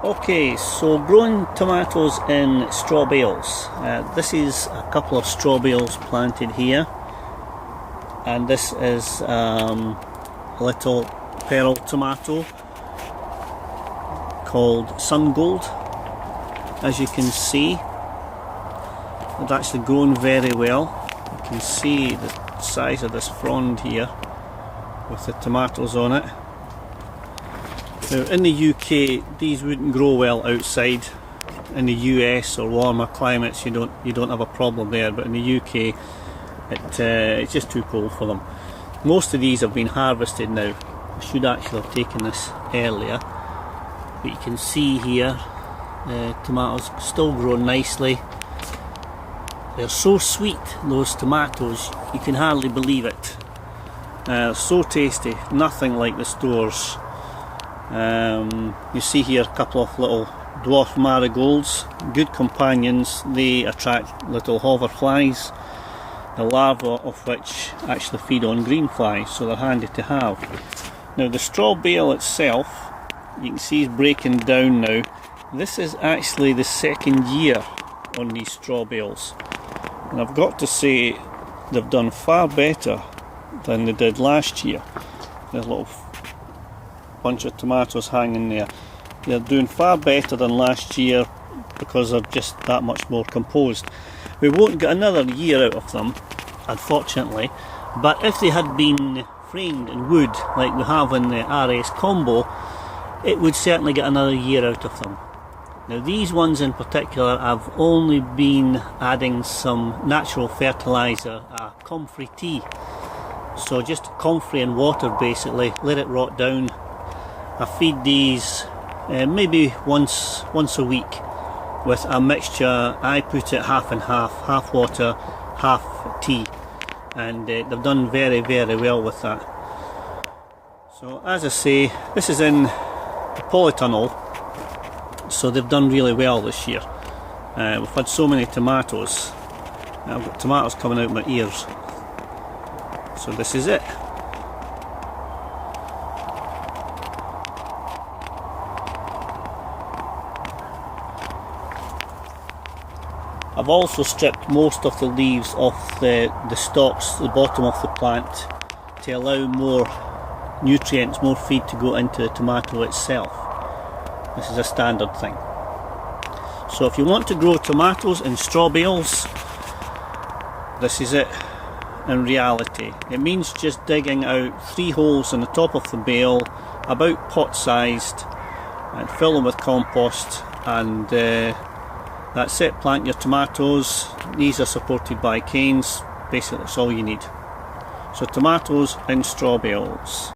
Okay, so growing tomatoes in straw bales. This is a couple of straw bales planted here, and this is a little pearl tomato called Sungold. As you can see, it's actually grown very well. You can see the size of this frond here with the tomatoes on it. Now, in the UK, these wouldn't grow well outside. In the US or warmer climates, you don't have a problem there. But in the UK, it's just too cold for them. Most of these have been harvested now. I should actually have taken this earlier, but you can see here the tomatoes still grow nicely. They're so sweet, those tomatoes, you can hardly believe it. So tasty, nothing like the stores. You see here a couple of little dwarf marigolds, good companions. They attract little hoverflies, the larvae of which actually feed on green flies, so they're handy to have. Now the straw bale itself, you can see is breaking down now. This is actually the second year on these straw bales, and I've got to say they've done far better than they did last year. There's a little bunch of tomatoes hanging there. They're doing far better than last year because they're just that much more composed. We won't get another year out of them, unfortunately, but if they had been framed in wood like we have in the RS combo, it would certainly get another year out of them. Now these ones in particular, I've only been adding some natural fertiliser, comfry tea. So just comfrey and water basically, let it rot down. I feed these maybe once a week with a mixture. I put it half and half water, half tea, and they've done very well with that. So as I say, this is in the polytunnel, so they've done really well this year. We've had so many tomatoes. I've got tomatoes coming out my ears. So this is it. I've also stripped most of the leaves off the stalks, the bottom of the plant, to allow more nutrients, more feed to go into the tomato itself. This is a standard thing. So if you want to grow tomatoes in straw bales, this is it in reality. It means just digging out 3 holes in the top of the bale, about pot sized, and fill them with compost, and that's it. Plant your tomatoes. These are supported by canes. Basically that's all you need. So tomatoes in straw bales.